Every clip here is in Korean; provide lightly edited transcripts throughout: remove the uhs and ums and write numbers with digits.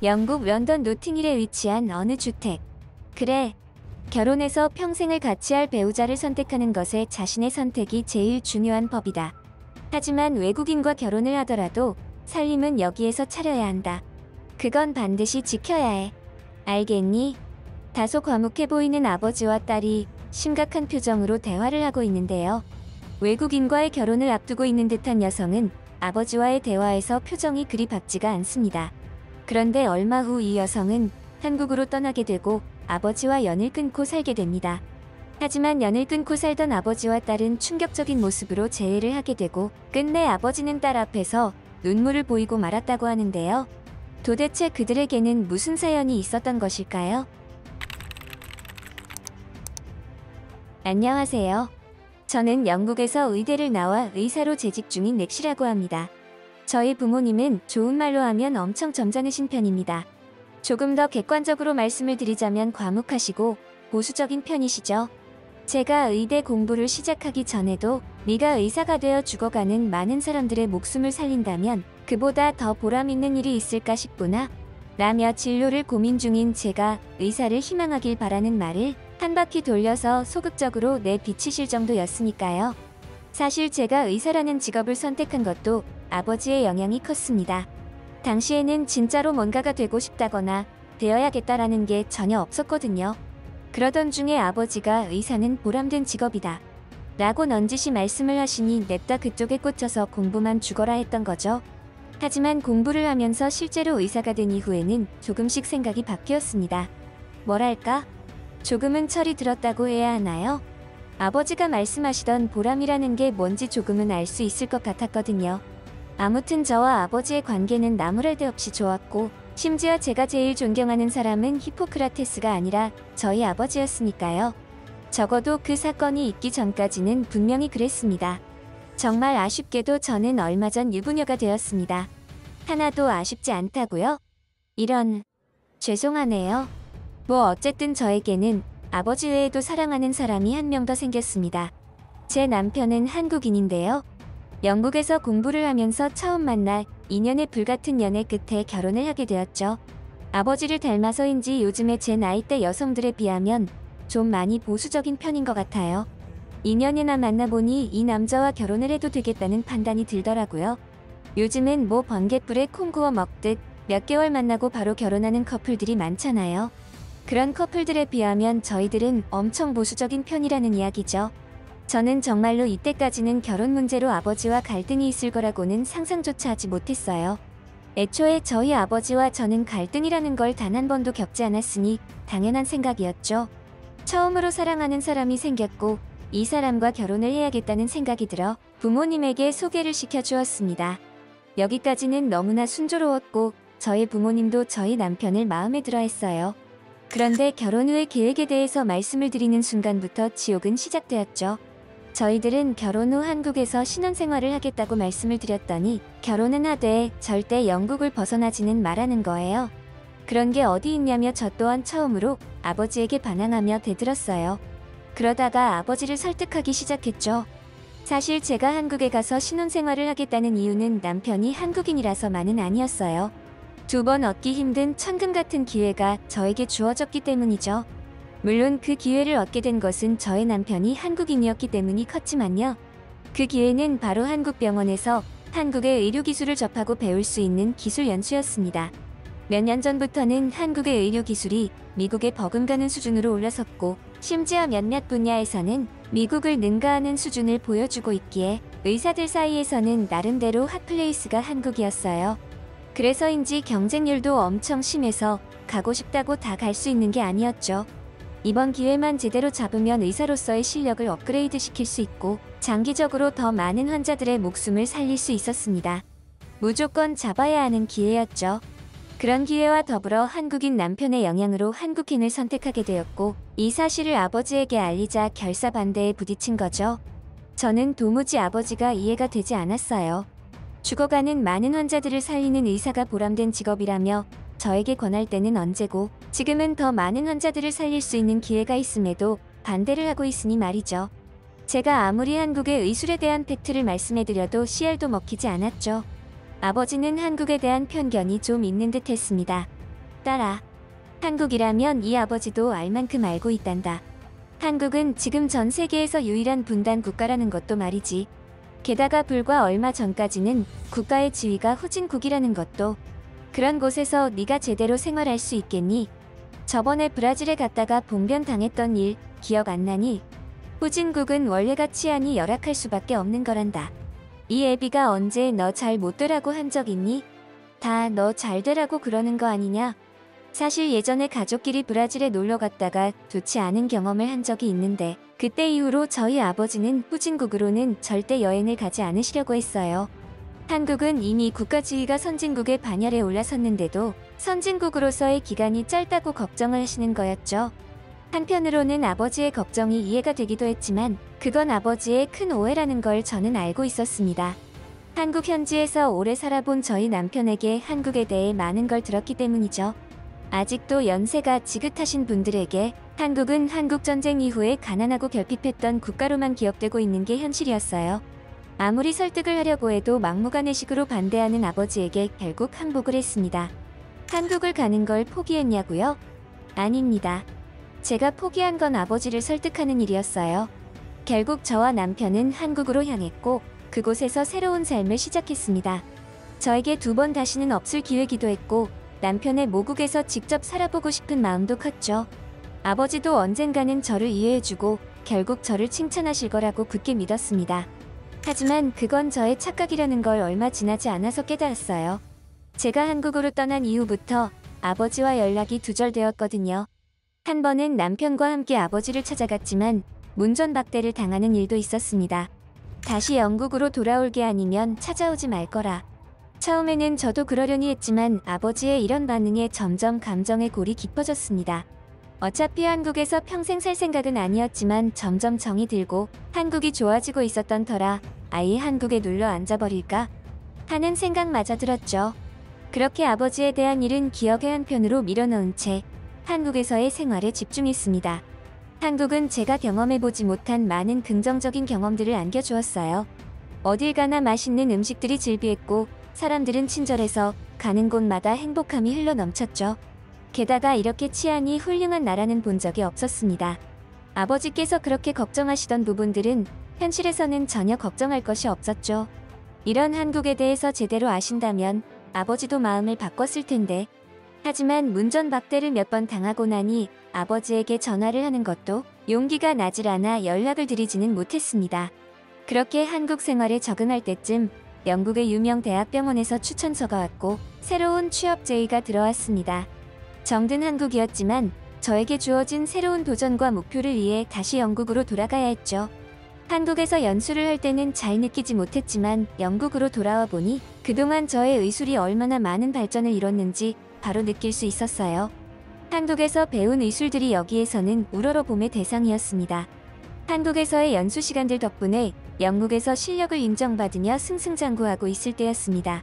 영국 런던 노팅힐에 위치한 어느 주택. 그래, 결혼해서 평생을 같이 할 배우자를 선택하는 것에 자신의 선택이 제일 중요한 법이다. 하지만 외국인과 결혼을 하더라도 살림은 여기에서 차려야 한다. 그건 반드시 지켜야 해. 알겠니? 다소 과묵해 보이는 아버지와 딸이 심각한 표정으로 대화를 하고 있는데요. 외국인과의 결혼을 앞두고 있는 듯한 여성은 아버지와의 대화에서 표정이 그리 밝지가 않습니다. 그런데 얼마 후 이 여성은 한국으로 떠나게 되고 아버지와 연을 끊고 살게 됩니다. 하지만 연을 끊고 살던 아버지와 딸은 충격적인 모습으로 재회를 하게 되고 끝내 아버지는 딸 앞에서 눈물을 보이고 말았다고 하는데요. 도대체 그들에게는 무슨 사연이 있었던 것일까요? 안녕하세요. 저는 영국에서 의대를 나와 의사로 재직 중인 렉시라고 합니다. 저희 부모님은 좋은 말로 하면 엄청 점잖으신 편입니다. 조금 더 객관적으로 말씀을 드리자면 과묵하시고 보수적인 편이시죠. 제가 의대 공부를 시작하기 전에도 네가 의사가 되어 죽어가는 많은 사람들의 목숨을 살린다면 그보다 더 보람 있는 일이 있을까 싶구나 라며 진로를 고민 중인 제가 의사를 희망하길 바라는 말을 한 바퀴 돌려서 소극적으로 내비치실 정도였으니까요. 사실 제가 의사라는 직업을 선택한 것도 아버지의 영향이 컸습니다. 당시에는 진짜로 뭔가가 되고 싶다거나 되어야겠다라는 게 전혀 없었거든요. 그러던 중에 아버지가 의사는 보람된 직업이다 라고 넌지시 말씀을 하시니 냅다 그쪽에 꽂혀서 공부만 죽어라 했던 거죠. 하지만 공부를 하면서 실제로 의사가 된 이후에는 조금씩 생각이 바뀌었습니다. 뭐랄까? 조금은 철이 들었다고 해야 하나요? 아버지가 말씀하시던 보람이라는 게 뭔지 조금은 알 수 있을 것 같았거든요. 아무튼 저와 아버지의 관계는 나무랄 데 없이 좋았고 심지어 제가 제일 존경하는 사람은 히포크라테스가 아니라 저희 아버지였으니까요. 적어도 그 사건이 있기 전까지는 분명히 그랬습니다. 정말 아쉽게도 저는 얼마 전 유부녀가 되었습니다. 하나도 아쉽지 않다고요? 이런... 죄송하네요. 뭐 어쨌든 저에게는 아버지 외에도 사랑하는 사람이 한 명 더 생겼습니다. 제 남편은 한국인인데요. 영국에서 공부를 하면서 처음 만나 2년의 불같은 연애 끝에 결혼을 하게 되었죠. 아버지를 닮아서인지 요즘의 제 나이대 여성들에 비하면 좀 많이 보수적인 편인 것 같아요. 2년이나 만나보니 이 남자와 결혼을 해도 되겠다는 판단이 들더라고요. 요즘은 뭐 번갯불에 콩 구워 먹듯 몇 개월 만나고 바로 결혼하는 커플들이 많잖아요. 그런 커플들에 비하면 저희들은 엄청 보수적인 편이라는 이야기죠. 저는 정말로 이때까지는 결혼 문제로 아버지와 갈등이 있을 거라고는 상상조차 하지 못했어요. 애초에 저희 아버지와 저는 갈등이라는 걸 단 한 번도 겪지 않았으니 당연한 생각이었죠. 처음으로 사랑하는 사람이 생겼고 이 사람과 결혼을 해야겠다는 생각이 들어 부모님에게 소개를 시켜주었습니다. 여기까지는 너무나 순조로웠고 저희 부모님도 저희 남편을 마음에 들어 했어요. 그런데 결혼 후의 계획에 대해서 말씀을 드리는 순간부터 지옥은 시작되었죠. 저희들은 결혼 후 한국에서 신혼생활을 하겠다고 말씀을 드렸더니 결혼은 하되 절대 영국을 벗어나지는 말라는 거예요. 그런 게 어디 있냐며 저 또한 처음으로 아버지에게 반항하며 대들었어요. 그러다가 아버지를 설득하기 시작했죠. 사실 제가 한국에 가서 신혼생활을 하겠다는 이유는 남편이 한국인이라서만은 아니었어요. 2번 얻기 힘든 천금 같은 기회가 저에게 주어졌기 때문이죠. 물론 그 기회를 얻게 된 것은 저의 남편이 한국인이었기 때문이 컸지만요. 그 기회는 바로 한국 병원에서 한국의 의료기술을 접하고 배울 수 있는 기술 연수였습니다. 몇 년 전부터는 한국의 의료기술이 미국에 버금가는 수준으로 올라섰고 심지어 몇몇 분야에서는 미국을 능가하는 수준을 보여주고 있기에 의사들 사이에서는 나름대로 핫플레이스가 한국이었어요. 그래서인지 경쟁률도 엄청 심해서 가고 싶다고 다 갈 수 있는 게 아니었죠. 이번 기회만 제대로 잡으면 의사로서의 실력을 업그레이드 시킬 수 있고 장기적으로 더 많은 환자들의 목숨을 살릴 수 있었습니다. 무조건 잡아야 하는 기회였죠. 그런 기회와 더불어 한국인 남편의 영향으로 한국인을 선택하게 되었고 이 사실을 아버지에게 알리자 결사반대에 부딪힌 거죠. 저는 도무지 아버지가 이해가 되지 않았어요. 죽어가는 많은 환자들을 살리는 의사가 보람된 직업이라며 저에게 권할 때는 언제고 지금은 더 많은 환자들을 살릴 수 있는 기회가 있음에도 반대를 하고 있으니 말이죠. 제가 아무리 한국의 의술에 대한 팩트를 말씀해드려도 씨알도 먹히지 않았죠. 아버지는 한국에 대한 편견이 좀 있는 듯 했습니다. 딸아. 한국이라면 이 아버지도 알 만큼 알고 있단다. 한국은 지금 전 세계에서 유일한 분단 국가라는 것도 말이지. 게다가 불과 얼마 전까지는 국가의 지위가 후진국이라는 것도. 그런 곳에서 네가 제대로 생활할 수 있겠니? 저번에 브라질에 갔다가 봉변당했던 일 기억 안 나니? 후진국은 원래가 치안이 열악할 수밖에 없는 거란다. 이 애비가 언제 너 잘 못 되라고 한 적 있니? 다 너 잘 되라고 그러는 거 아니냐? 사실 예전에 가족끼리 브라질에 놀러 갔다가 좋지 않은 경험을 한 적이 있는데 그때 이후로 저희 아버지는 후진국으로는 절대 여행을 가지 않으시려고 했어요. 한국은 이미 국가지위가 선진국의 반열에 올라섰는데도 선진국으로서의 기간이 짧다고 걱정을 하시는 거였죠. 한편으로는 아버지의 걱정이 이해가 되기도 했지만 그건 아버지의 큰 오해라는 걸 저는 알고 있었습니다. 한국 현지에서 오래 살아본 저희 남편에게 한국에 대해 많은 걸 들었기 때문이죠. 아직도 연세가 지긋하신 분들에게 한국은 한국전쟁 이후에 가난하고 결핍했던 국가로만 기억되고 있는 게 현실이었어요. 아무리 설득을 하려고 해도 막무가내식으로 반대하는 아버지에게 결국 항복을 했습니다. 한국을 가는 걸 포기했냐고요? 아닙니다. 제가 포기한 건 아버지를 설득하는 일이었어요. 결국 저와 남편은 한국으로 향했고 그곳에서 새로운 삶을 시작했습니다. 저에게 2번 다시는 없을 기회기도 했고 남편의 모국에서 직접 살아보고 싶은 마음도 컸죠. 아버지도 언젠가는 저를 이해해주고 결국 저를 칭찬하실 거라고 굳게 믿었습니다. 하지만 그건 저의 착각이라는 걸 얼마 지나지 않아서 깨달았어요. 제가 한국으로 떠난 이후부터 아버지와 연락이 두절되었거든요. 한 번은 남편과 함께 아버지를 찾아갔지만 문전박대를 당하는 일도 있었습니다. 다시 영국으로 돌아올게 아니면 찾아오지 말 거라. 처음에는 저도 그러려니 했지만 아버지의 이런 반응에 점점 감정의 골이 깊어졌습니다. 어차피 한국에서 평생 살 생각은 아니었지만 점점 정이 들고 한국이 좋아지고 있었던 터라 아예 한국에 눌러 앉아버릴까 하는 생각마저 들었죠. 그렇게 아버지에 대한 일은 기억의 한편으로 밀어넣은 채 한국에서의 생활에 집중했습니다. 한국은 제가 경험해보지 못한 많은 긍정적인 경험들을 안겨주었어요. 어딜 가나 맛있는 음식들이 즐비했고 사람들은 친절해서 가는 곳마다 행복함이 흘러넘쳤죠. 게다가 이렇게 치안이 훌륭한 나라는 본 적이 없었습니다. 아버지께서 그렇게 걱정하시던 부분들은 현실에서는 전혀 걱정할 것이 없었죠. 이런 한국에 대해서 제대로 아신다면 아버지도 마음을 바꿨을 텐데. 하지만 문전박대를 몇 번 당하고 나니 아버지에게 전화를 하는 것도 용기가 나질 않아 연락을 드리지는 못했습니다. 그렇게 한국 생활에 적응할 때쯤 영국의 유명 대학병원에서 추천서가 왔고 새로운 취업 제의가 들어왔습니다. 정든 한국이었지만 저에게 주어진 새로운 도전과 목표를 위해 다시 영국으로 돌아가야 했죠. 한국에서 연수를 할 때는 잘 느끼지 못했지만 영국으로 돌아와 보니 그동안 저의 의술이 얼마나 많은 발전을 이뤘는지 바로 느낄 수 있었어요. 한국에서 배운 의술들이 여기에서는 우러러봄의 대상이었습니다. 한국에서의 연수 시간들 덕분에 영국에서 실력을 인정받으며 승승장구하고 있을 때였습니다.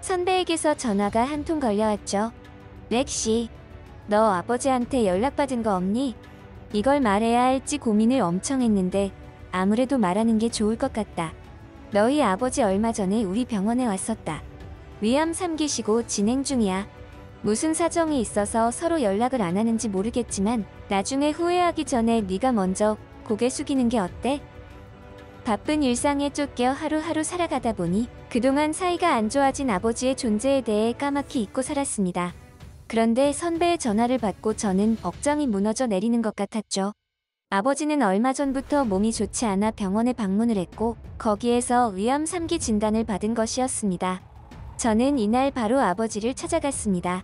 선배에게서 전화가 한 통 걸려왔죠. 렉시, 너 아버지한테 연락받은 거 없니? 이걸 말해야 할지 고민을 엄청 했는데 아무래도 말하는 게 좋을 것 같다. 너희 아버지 얼마 전에 우리 병원에 왔었다. 위암 3기시고 진행 중이야. 무슨 사정이 있어서 서로 연락을 안 하는지 모르겠지만 나중에 후회하기 전에 네가 먼저 고개 숙이는 게 어때? 바쁜 일상에 쫓겨 하루하루 살아가다 보니 그동안 사이가 안 좋아진 아버지의 존재에 대해 까맣게 잊고 살았습니다. 그런데 선배의 전화를 받고 저는 억장이 무너져 내리는 것 같았죠. 아버지는 얼마 전부터 몸이 좋지 않아 병원에 방문을 했고 거기에서 위암 3기 진단을 받은 것이었습니다. 저는 이날 바로 아버지를 찾아갔습니다.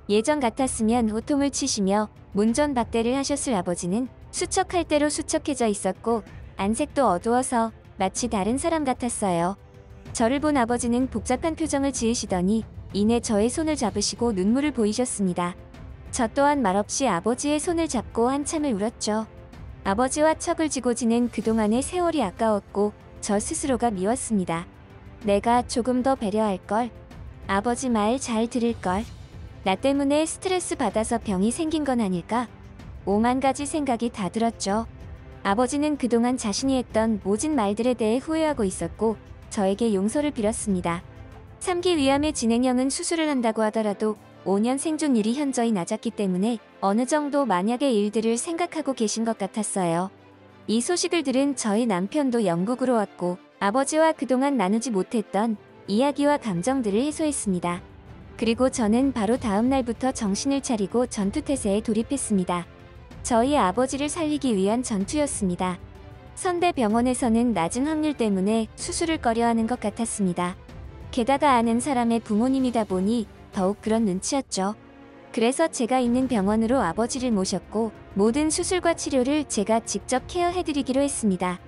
예전 같았으면 호통을 치시며 문전박대를 하셨을 아버지는 수척할 대로 수척해져 있었고 안색도 어두워서 마치 다른 사람 같았어요. 저를 본 아버지는 복잡한 표정을 지으시더니 이내 저의 손을 잡으시고 눈물을 보이셨습니다. 저 또한 말없이 아버지의 손을 잡고 한참을 울었죠. 아버지와 척을 지고 지낸 그동안의 세월이 아까웠고 저 스스로가 미웠습니다. 내가 조금 더 배려할걸. 아버지 말 잘 들을걸. 나 때문에 스트레스 받아서 병이 생긴 건 아닐까? 5만 가지 생각이 다 들었죠. 아버지는 그동안 자신이 했던 모진 말들에 대해 후회하고 있었고 저에게 용서를 빌었습니다. 3기 위암의 진행형은 수술을 한다고 하더라도 5년 생존율이 현저히 낮았기 때문에 어느 정도 만약의 일들을 생각하고 계신 것 같았어요. 이 소식을 들은 저희 남편도 영국으로 왔고 아버지와 그동안 나누지 못했던 이야기와 감정들을 해소했습니다. 그리고 저는 바로 다음 날부터 정신을 차리고 전투태세에 돌입했습니다. 저희 아버지를 살리기 위한 전투였습니다. 선대병원에서는 낮은 확률 때문에 수술을 꺼려하는 것 같았습니다. 게다가 아는 사람의 부모님이다 보니 더욱 그런 눈치였죠. 그래서 제가 있는 병원으로 아버지를 모셨고 모든 수술과 치료를 제가 직접 케어해드리기로 했습니다.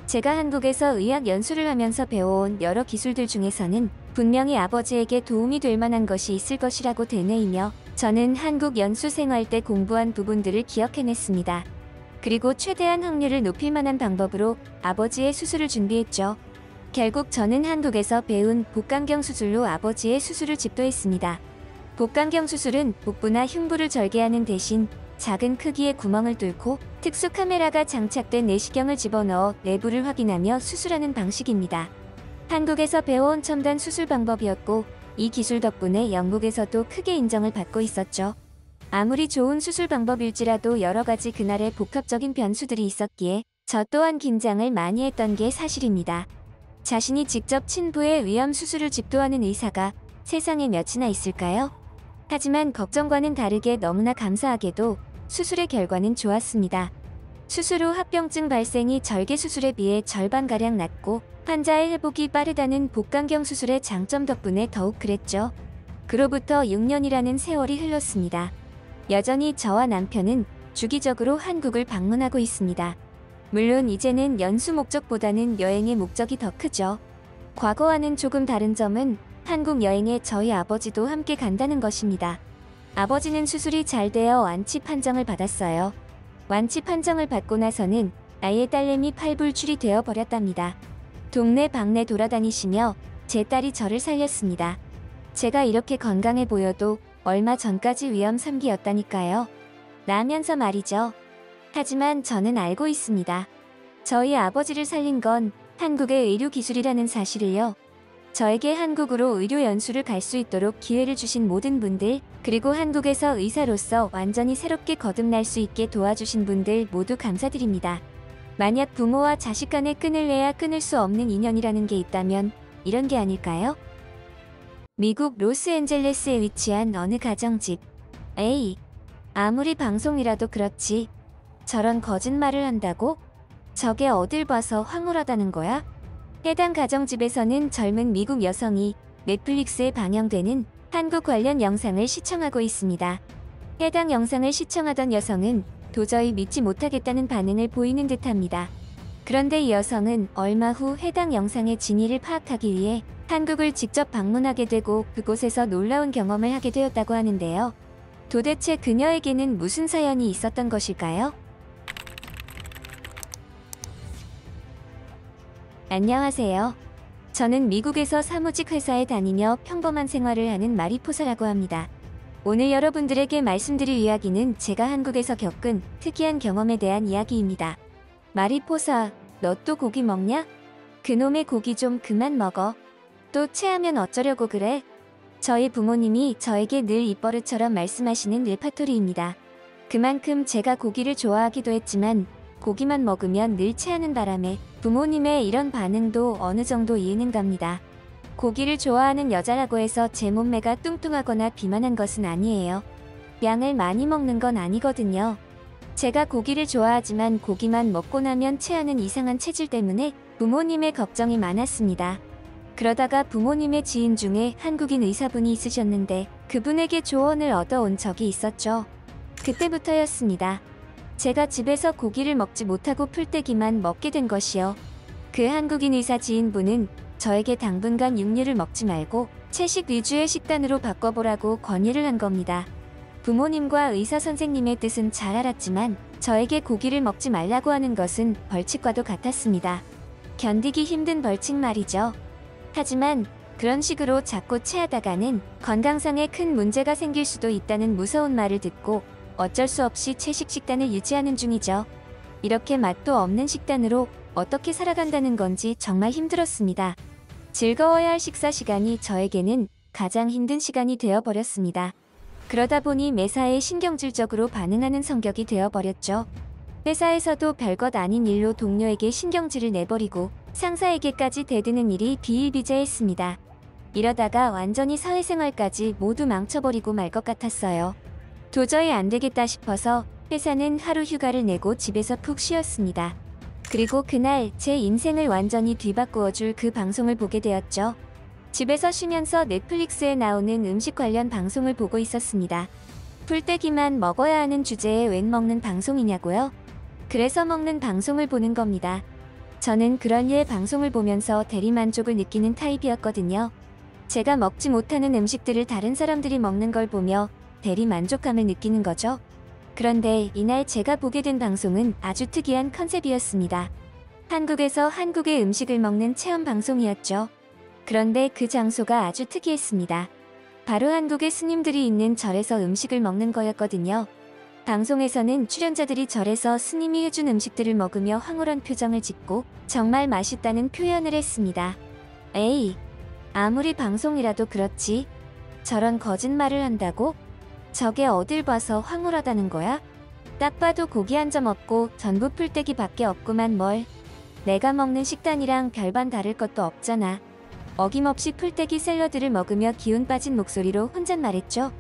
제가 한국에서 의학 연수를 하면서 배워온 여러 기술들 중에서는 분명히 아버지에게 도움이 될 만한 것이 있을 것이라고 되뇌이며 저는 한국 연수 생활 때 공부한 부분들을 기억해냈습니다. 그리고 최대한 확률을 높일 만한 방법으로 아버지의 수술을 준비했죠. 결국 저는 한국에서 배운 복강경 수술로 아버지의 수술을 집도했습니다. 복강경 수술은 복부나 흉부를 절개하는 대신 작은 크기의 구멍을 뚫고 특수 카메라가 장착된 내시경을 집어넣어 내부를 확인하며 수술하는 방식입니다. 한국에서 배워온 첨단 수술 방법이었고 이 기술 덕분에 영국에서도 크게 인정을 받고 있었죠. 아무리 좋은 수술 방법일지라도 여러 가지 그날의 복합적인 변수들이 있었기에 저 또한 긴장을 많이 했던 게 사실입니다. 자신이 직접 친부의 위암 수술을 집도하는 의사가 세상에 몇이나 있을까요? 하지만 걱정과는 다르게 너무나 감사하게도 수술의 결과는 좋았습니다. 수술 후 합병증 발생이 절개 수술에 비해 절반가량 낮고 환자의 회복이 빠르다는 복강경 수술의 장점 덕분에 더욱 그랬죠. 그로부터 6년이라는 세월이 흘렀습니다. 여전히 저와 남편은 주기적으로 한국을 방문하고 있습니다. 물론 이제는 연수 목적보다는 여행의 목적이 더 크죠. 과거와는 조금 다른 점은 한국 여행에 저희 아버지도 함께 간다는 것입니다. 아버지는 수술이 잘 되어 완치 판정을 받았어요. 완치 판정을 받고 나서는 아예 딸내미 팔불출이 되어 버렸답니다. 동네 방네 돌아다니시며 제 딸이 저를 살렸습니다. 제가 이렇게 건강해 보여도 얼마 전까지 위암 3기였다니까요. 라면서 말이죠. 하지만 저는 알고 있습니다. 저희 아버지를 살린 건 한국의 의료 기술이라는 사실을요. 저에게 한국으로 의료 연수를 갈 수 있도록 기회를 주신 모든 분들, 그리고 한국에서 의사로서 완전히 새롭게 거듭날 수 있게 도와주신 분들 모두 감사드립니다. 만약 부모와 자식 간의 끊을래야 끊을 수 없는 인연이라는 게 있다면 이런 게 아닐까요? 미국 로스앤젤레스에 위치한 어느 가정집. 에이, 아무리 방송이라도 그렇지. 저런 거짓말을 한다고? 저게 어딜 봐서 황홀하다는 거야? 해당 가정집에서는 젊은 미국 여성이 넷플릭스에 방영되는 한국 관련 영상을 시청하고 있습니다. 해당 영상을 시청하던 여성은 도저히 믿지 못하겠다는 반응을 보이는 듯합니다. 그런데 이 여성은 얼마 후 해당 영상의 진위를 파악하기 위해 한국을 직접 방문하게 되고 그곳에서 놀라운 경험을 하게 되었다고 하는데요. 도대체 그녀에게는 무슨 사연이 있었던 것일까요? 안녕하세요. 저는 미국에서 사무직 회사에 다니며 평범한 생활을 하는 마리포사라고 합니다. 오늘 여러분들에게 말씀드릴 이야기는 제가 한국에서 겪은 특이한 경험에 대한 이야기입니다. 마리포사, 너 또 고기 먹냐? 그놈의 고기 좀 그만 먹어. 또 체하면 어쩌려고 그래? 저희 부모님이 저에게 늘 입버릇처럼 말씀하시는 레파토리입니다. 그만큼 제가 고기를 좋아하기도 했지만 고기만 먹으면 늘 체하는 바람에 부모님의 이런 반응도 어느 정도 이해는 갑니다. 고기를 좋아하는 여자라고 해서 제 몸매가 뚱뚱하거나 비만한 것은 아니에요. 양을 많이 먹는 건 아니거든요. 제가 고기를 좋아하지만 고기만 먹고 나면 체하는 이상한 체질 때문에 부모님의 걱정이 많았습니다. 그러다가 부모님의 지인 중에 한국인 의사분이 있으셨는데 그분에게 조언을 얻어온 적이 있었죠. 그때부터였습니다. 제가 집에서 고기를 먹지 못하고 풀떼기만 먹게 된 것이요. 그 한국인 의사 지인분은 저에게 당분간 육류를 먹지 말고 채식 위주의 식단으로 바꿔보라고 권유를 한 겁니다. 부모님과 의사 선생님의 뜻은 잘 알았지만 저에게 고기를 먹지 말라고 하는 것은 벌칙과도 같았습니다. 견디기 힘든 벌칙 말이죠. 하지만 그런 식으로 자꾸 체하다가는 건강상에 큰 문제가 생길 수도 있다는 무서운 말을 듣고 어쩔 수 없이 채식 식단을 유지하는 중이죠. 이렇게 맛도 없는 식단으로 어떻게 살아간다는 건지 정말 힘들었습니다. 즐거워야 할 식사 시간이 저에게는 가장 힘든 시간이 되어버렸습니다. 그러다 보니 매사에 신경질적으로 반응하는 성격이 되어버렸죠. 회사에서도 별것 아닌 일로 동료에게 신경질을 내버리고 상사에게까지 대드는 일이 비일비재했습니다. 이러다가 완전히 사회생활까지 모두 망쳐버리고 말 것 같았어요. 도저히 안 되겠다 싶어서 회사는 하루 휴가를 내고 집에서 푹 쉬었습니다. 그리고 그날 제 인생을 완전히 뒤바꾸어줄 그 방송을 보게 되었죠. 집에서 쉬면서 넷플릭스에 나오는 음식 관련 방송을 보고 있었습니다. 풀떼기만 먹어야 하는 주제에 웬 먹는 방송이냐고요? 그래서 먹는 방송을 보는 겁니다. 저는 그런 류의 방송을 보면서 대리만족을 느끼는 타입이었거든요. 제가 먹지 못하는 음식들을 다른 사람들이 먹는 걸 보며 대리만족감을 느끼는 거죠. 그런데 이날 제가 보게 된 방송은 아주 특이한 컨셉이었습니다. 한국에서 한국의 음식을 먹는 체험 방송이었죠. 그런데 그 장소가 아주 특이했습니다. 바로 한국의 스님들이 있는 절에서 음식을 먹는 거였거든요. 방송에서는 출연자들이 절에서 스님이 해준 음식들을 먹으며 황홀한 표정을 짓고 정말 맛있다는 표현을 했습니다. 에이, 아무리 방송이라도 그렇지. 저런 거짓말을 한다고? 저게 어딜 봐서 황홀하다는 거야? 딱 봐도 고기 한 점 없고 전부 풀떼기 밖에 없구만 뭘. 내가 먹는 식단이랑 별반 다를 것도 없잖아. 어김없이 풀떼기 샐러드를 먹으며 기운 빠진 목소리로 혼잣말했죠.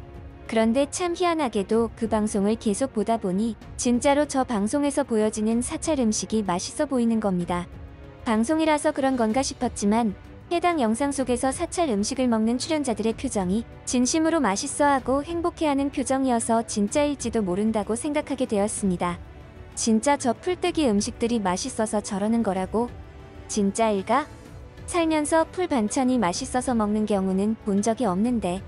그런데 참 희한하게도 그 방송을 계속 보다 보니 진짜로 저 방송에서 보여지는 사찰 음식이 맛있어 보이는 겁니다. 방송이라서 그런 건가 싶었지만 해당 영상 속에서 사찰 음식을 먹는 출연자들의 표정이 진심으로 맛있어하고 행복해하는 표정이어서 진짜일지도 모른다고 생각하게 되었습니다. 진짜 저 풀떼기 음식들이 맛있어서 저러는 거라고? 진짜일까? 살면서 풀 반찬이 맛있어서 먹는 경우는 본 적이 없는데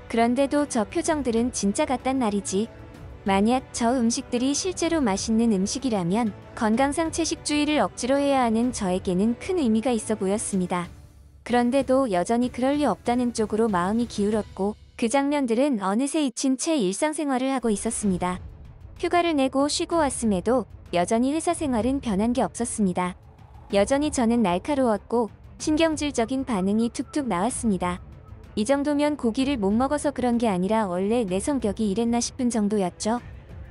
그런데도 저 표정들은 진짜 같단 말이지. 만약 저 음식들이 실제로 맛있는 음식이라면 건강상 채식주의를 억지로 해야 하는 저에게는 큰 의미가 있어 보였습니다. 그런데도 여전히 그럴 리 없다는 쪽으로 마음이 기울었고 그 장면들은 어느새 잊힌 채 일상생활을 하고 있었습니다. 휴가를 내고 쉬고 왔음에도 여전히 회사 생활은 변한 게 없었습니다. 여전히 저는 날카로웠고 신경질적인 반응이 툭툭 나왔습니다. 이 정도면 고기를 못 먹어서 그런 게 아니라 원래 내 성격이 이랬나 싶은 정도였죠.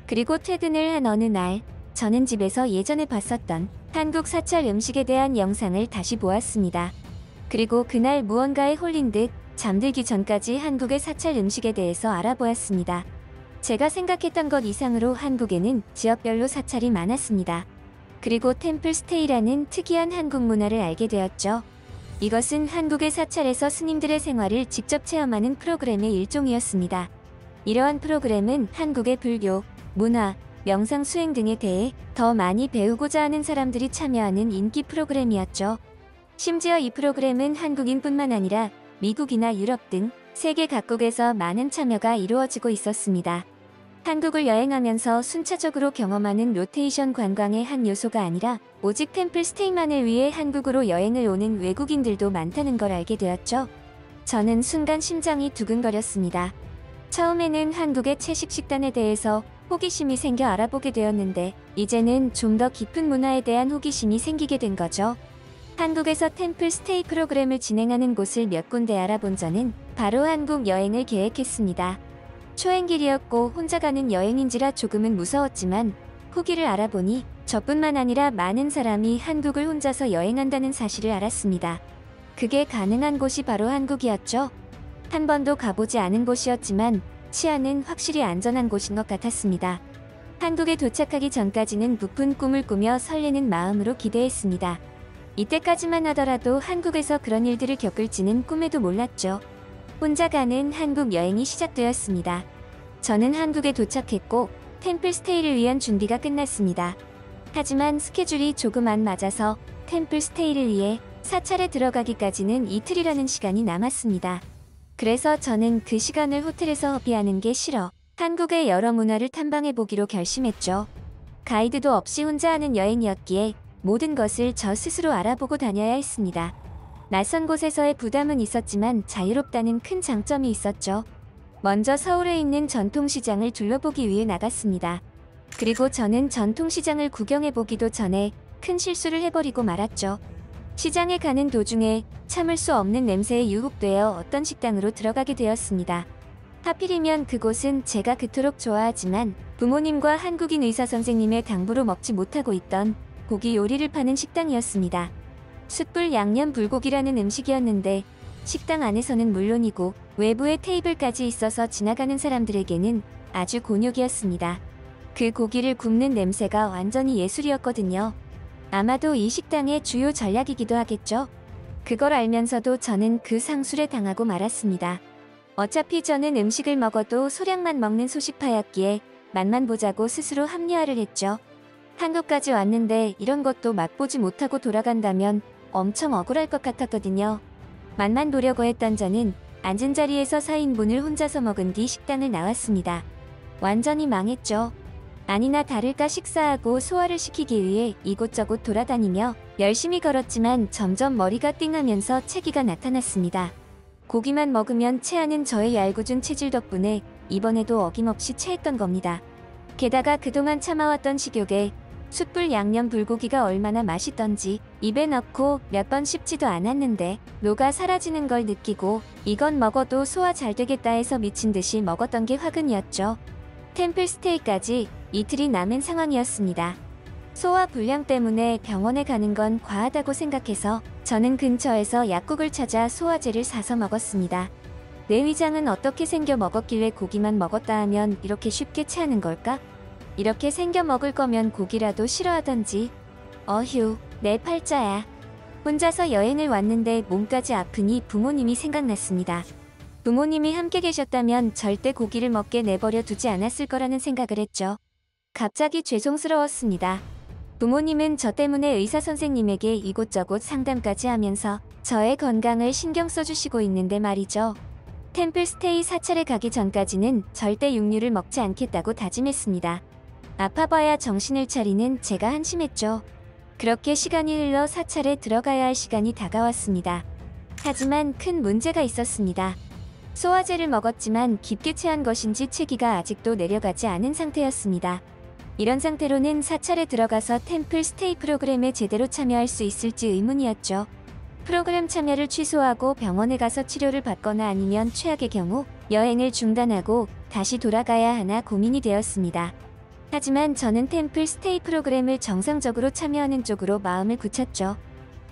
그리고 퇴근을 한 어느 날 저는 집에서 예전에 봤었던 한국 사찰 음식에 대한 영상을 다시 보았습니다. 그리고 그날 무언가에 홀린 듯 잠들기 전까지 한국의 사찰 음식에 대해서 알아보았습니다. 제가 생각했던 것 이상으로 한국에는 지역별로 사찰이 많았습니다. 그리고 템플스테이라는 특이한 한국 문화를 알게 되었죠. 이것은 한국의 사찰에서 스님들의 생활을 직접 체험하는 프로그램의 일종이었습니다. 이러한 프로그램은 한국의 불교, 문화, 명상 수행 등에 대해 더 많이 배우고자 하는 사람들이 참여하는 인기 프로그램이었죠. 심지어 이 프로그램은 한국인뿐만 아니라 미국이나 유럽 등 세계 각국에서 많은 참여가 이루어지고 있었습니다. 한국을 여행하면서 순차적으로 경험하는 로테이션 관광의 한 요소가 아니라 오직 템플스테이만을 위해 한국으로 여행을 오는 외국인들도 많다는 걸 알게 되었죠. 저는 순간 심장이 두근거렸습니다. 처음에는 한국의 채식 식단에 대해서 호기심이 생겨 알아보게 되었는데 이제는 좀 더 깊은 문화에 대한 호기심이 생기게 된 거죠. 한국에서 템플스테이 프로그램을 진행하는 곳을 몇 군데 알아본 저는 바로 한국 여행을 계획했습니다. 초행길이었고 혼자 가는 여행인지라 조금은 무서웠지만 후기를 알아보니 저뿐만 아니라 많은 사람이 한국을 혼자서 여행한다는 사실을 알았습니다. 그게 가능한 곳이 바로 한국이었죠. 한 번도 가보지 않은 곳이었지만 치안은 확실히 안전한 곳인 것 같았습니다. 한국에 도착하기 전까지는 부푼 꿈을 꾸며 설레는 마음으로 기대했습니다. 이때까지만 하더라도 한국에서 그런 일들을 겪을지는 꿈에도 몰랐죠. 혼자 가는 한국 여행이 시작되었습니다. 저는 한국에 도착했고 템플스테이를 위한 준비가 끝났습니다. 하지만 스케줄이 조금 안 맞아서 템플스테이를 위해 사찰에 들어가기까지는 이틀이라는 시간이 남았습니다. 그래서 저는 그 시간을 호텔에서 허비하는 게 싫어 한국의 여러 문화를 탐방해보기로 결심했죠. 가이드도 없이 혼자 하는 여행이었기에 모든 것을 저 스스로 알아보고 다녀야 했습니다. 낯선 곳에서의 부담은 있었지만 자유롭다는 큰 장점이 있었죠. 먼저 서울에 있는 전통시장을 둘러보기 위해 나갔습니다. 그리고 저는 전통시장을 구경해보기도 전에 큰 실수를 해버리고 말았죠. 시장에 가는 도중에 참을 수 없는 냄새에 유혹되어 어떤 식당으로 들어가게 되었습니다. 하필이면 그곳은 제가 그토록 좋아하지만 부모님과 한국인 의사 선생님의 당부로 먹지 못하고 있던 고기 요리를 파는 식당이었습니다. 숯불 양념 불고기라는 음식이었는데 식당 안에서는 물론이고 외부에 테이블까지 있어서 지나가는 사람들에게는 아주 곤욕이었습니다. 그 고기를 굽는 냄새가 완전히 예술이었거든요. 아마도 이 식당의 주요 전략이기도 하겠죠. 그걸 알면서도 저는 그 상술에 당하고 말았습니다. 어차피 저는 음식을 먹어도 소량만 먹는 소식파였기에 맛만 보자고 스스로 합리화를 했죠. 한국까지 왔는데 이런 것도 맛보지 못하고 돌아간다면 엄청 억울할 것 같았거든요. 맛만 보려고 했던 저는 앉은 자리에서 4인분을 혼자서 먹은 뒤 식당을 나왔습니다. 완전히 망했죠. 아니나 다를까 식사하고 소화를 시키기 위해 이곳저곳 돌아다니며 열심히 걸었지만 점점 머리가 띵하면서 체기가 나타났습니다. 고기만 먹으면 체하는 저의 얄궂은 체질 덕분에 이번에도 어김없이 체했던 겁니다. 게다가 그동안 참아왔던 식욕에 숯불 양념 불고기가 얼마나 맛있던지 입에 넣고 몇 번 씹지도 않았는데 녹아 사라지는 걸 느끼고 이건 먹어도 소화 잘 되겠다 해서 미친 듯이 먹었던 게 화근이었죠. 템플스테이까지 이틀이 남은 상황이었습니다. 소화 불량 때문에 병원에 가는 건 과하다고 생각해서 저는 근처에서 약국을 찾아 소화제를 사서 먹었습니다. 내 위장은 어떻게 생겨 먹었길래 고기만 먹었다 하면 이렇게 쉽게 체하는 걸까? 이렇게 생겨 먹을 거면 고기라도 싫어하던지. 어휴, 내 팔자야. 혼자서 여행을 왔는데 몸까지 아프니 부모님이 생각났습니다. 부모님이 함께 계셨다면 절대 고기를 먹게 내버려 두지 않았을 거라는 생각을 했죠. 갑자기 죄송스러웠습니다. 부모님은 저 때문에 의사 선생님에게 이곳저곳 상담까지 하면서 저의 건강을 신경 써주시고 있는데 말이죠. 템플스테이 사찰에 가기 전까지는 절대 육류를 먹지 않겠다고 다짐했습니다. 아파봐야 정신을 차리는 제가 한심했죠. 그렇게 시간이 흘러 사찰에 들어가야 할 시간이 다가왔습니다. 하지만 큰 문제가 있었습니다. 소화제를 먹었지만 깊게 체한 것인지 체기가 아직도 내려가지 않은 상태였습니다. 이런 상태로는 사찰에 들어가서 템플 스테이 프로그램에 제대로 참여할 수 있을지 의문이었죠. 프로그램 참여를 취소하고 병원에 가서 치료를 받거나 아니면 최악의 경우 여행을 중단하고 다시 돌아가야 하나 고민이 되었습니다. 하지만 저는 템플 스테이 프로그램을 정상적으로 참여하는 쪽으로 마음을 굳혔죠.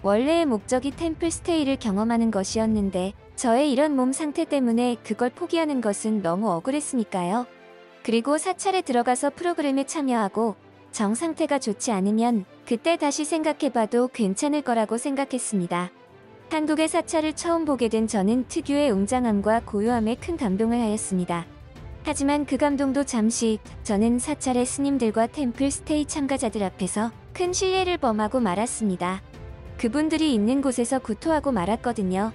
원래의 목적이 템플 스테이를 경험하는 것이었는데 저의 이런 몸 상태 때문에 그걸 포기하는 것은 너무 억울했으니까요. 그리고 사찰에 들어가서 프로그램에 참여하고 정 상태가 좋지 않으면 그때 다시 생각해봐도 괜찮을 거라고 생각했습니다. 한국의 사찰을 처음 보게 된 저는 특유의 웅장함과 고요함에 큰 감동을 하였습니다. 하지만 그 감동도 잠시, 저는 사찰의 스님들과 템플 스테이 참가자들 앞에서 큰 실례를 범하고 말았습니다. 그분들이 있는 곳에서 구토하고 말았거든요.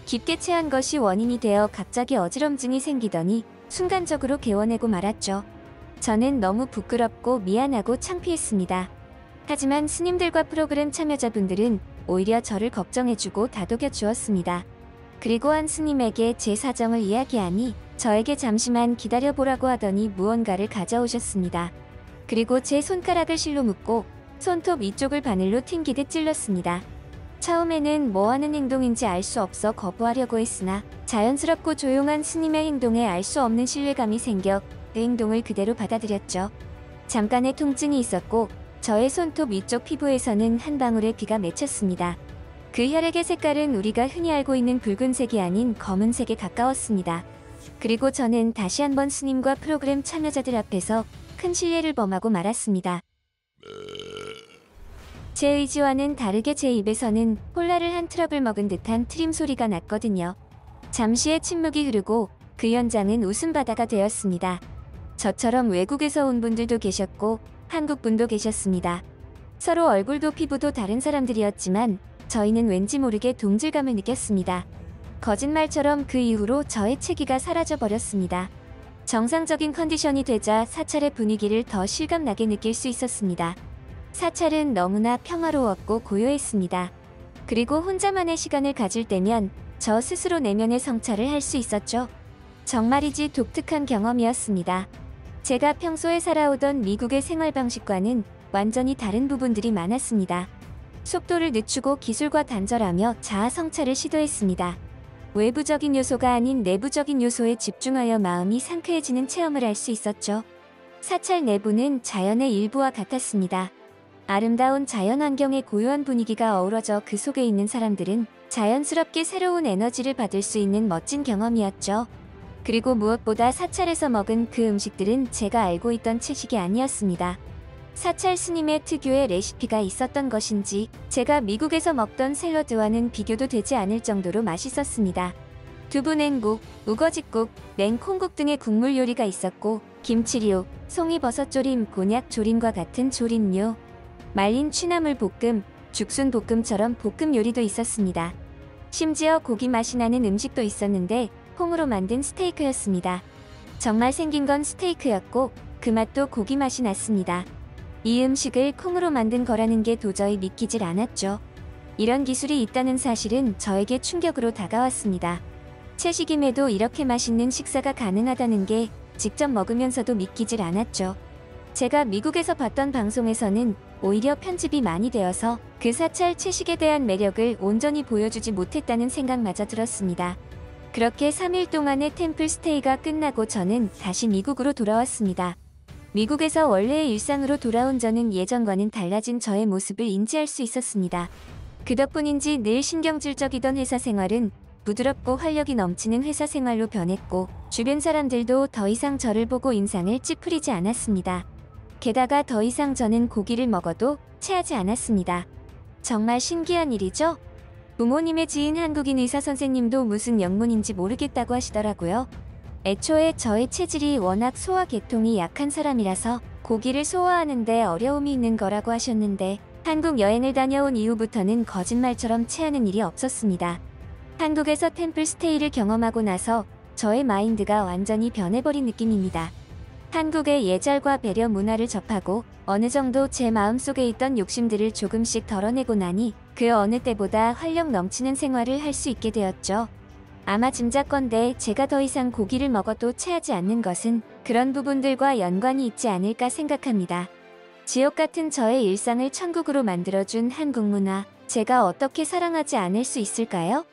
깊게 체한 것이 원인이 되어 갑자기 어지럼증이 생기더니 순간적으로 개워내고 말았죠. 저는 너무 부끄럽고 미안하고 창피했습니다. 하지만 스님들과 프로그램 참여자분들은 오히려 저를 걱정해주고 다독여 주었습니다. 그리고 한 스님에게 제 사정을 이야기하니 저에게 잠시만 기다려보라고 하더니 무언가를 가져오셨습니다. 그리고 제 손가락을 실로 묶고 손톱 이쪽을 바늘로 튕기듯 찔렀습니다. 처음에는 뭐하는 행동인지 알 수 없어 거부하려고 했으나 자연스럽고 조용한 스님의 행동에 알 수 없는 신뢰감이 생겨 그 행동을 그대로 받아들였죠. 잠깐의 통증이 있었고 저의 손톱 위쪽 피부에서는 한 방울의 피가 맺혔습니다. 그 혈액의 색깔은 우리가 흔히 알고 있는 붉은색이 아닌 검은색에 가까웠습니다. 그리고 저는 다시 한번 스님과 프로그램 참여자들 앞에서 큰 실례를 범하고 말았습니다. 제 의지와는 다르게 제 입에서는 콜라를 한 트럭을 먹은 듯한 트림 소리가 났거든요. 잠시의 침묵이 흐르고 그 현장은 웃음바다가 되었습니다. 저처럼 외국에서 온 분들도 계셨고 한국 분도 계셨습니다. 서로 얼굴도 피부도 다른 사람들이었지만 저희는 왠지 모르게 동질감을 느꼈습니다. 거짓말처럼 그 이후로 저의 체기가 사라져버렸습니다. 정상적인 컨디션이 되자 사찰의 분위기를 더 실감나게 느낄 수 있었습니다. 사찰은 너무나 평화로웠고 고요했습니다. 그리고 혼자만의 시간을 가질 때면 저 스스로 내면의 성찰을 할 수 있었죠. 정말이지 독특한 경험이었습니다. 제가 평소에 살아오던 미국의 생활 방식과는 완전히 다른 부분들이 많았습니다. 속도를 늦추고 기술과 단절하며 자아 성찰을 시도했습니다. 외부적인 요소가 아닌 내부적인 요소에 집중하여 마음이 상쾌해지는 체험을 할 수 있었죠. 사찰 내부는 자연의 일부와 같았습니다. 아름다운 자연환경의 고요한 분위기가 어우러져 그 속에 있는 사람들은 자연스럽게 새로운 에너지를 받을 수 있는 멋진 경험이었죠. 그리고 무엇보다 사찰에서 먹은 그 음식들은 제가 알고 있던 채식이 아니었습니다. 사찰 스님의 특유의 레시피가 있었던 것인지 제가 미국에서 먹던 샐러드와는 비교도 되지 않을 정도로 맛있었습니다. 두부냉국, 우거지국, 맹콩국 등의 국물 요리가 있었고 김치류, 송이버섯 조림, 곤약 조림과 같은 조림류, 말린 취나물 볶음, 죽순 볶음처럼 볶음 요리도 있었습니다. 심지어 고기 맛이 나는 음식도 있었는데 콩으로 만든 스테이크였습니다. 정말 생긴 건 스테이크였고 그 맛도 고기 맛이 났습니다. 이 음식을 콩으로 만든 거라는 게 도저히 믿기질 않았죠. 이런 기술이 있다는 사실은 저에게 충격으로 다가왔습니다. 채식임에도 이렇게 맛있는 식사가 가능하다는 게 직접 먹으면서도 믿기질 않았죠. 제가 미국에서 봤던 방송에서는 오히려 편집이 많이 되어서 그 사찰 채식에 대한 매력을 온전히 보여주지 못했다는 생각마저 들었습니다. 그렇게 3일 동안의 템플 스테이가 끝나고 저는 다시 미국으로 돌아왔습니다. 미국에서 원래의 일상으로 돌아온 저는 예전과는 달라진 저의 모습을 인지할 수 있었습니다. 그 덕분인지 늘 신경질적이던 회사 생활은 부드럽고 활력이 넘치는 회사 생활로 변했고 주변 사람들도 더 이상 저를 보고 인상을 찌푸리지 않았습니다. 게다가 더 이상 저는 고기를 먹어도 체하지 않았습니다. 정말 신기한 일이죠? 부모님의 지인 한국인 의사 선생님도 무슨 영문인지 모르겠다고 하시더라고요. 애초에 저의 체질이 워낙 소화계통이 약한 사람이라서 고기를 소화하는 데 어려움이 있는 거라고 하셨는데 한국 여행을 다녀온 이후부터는 거짓말처럼 체하는 일이 없었습니다. 한국에서 템플 스테이를 경험하고 나서 저의 마인드가 완전히 변해버린 느낌입니다. 한국의 예절과 배려 문화를 접하고 어느 정도 제 마음속에 있던 욕심들을 조금씩 덜어내고 나니 그 어느 때보다 활력 넘치는 생활을 할 수 있게 되었죠. 아마 짐작건대 제가 더 이상 고기를 먹어도 체하지 않는 것은 그런 부분들과 연관이 있지 않을까 생각합니다. 지옥 같은 저의 일상을 천국으로 만들어준 한국 문화, 제가 어떻게 사랑하지 않을 수 있을까요?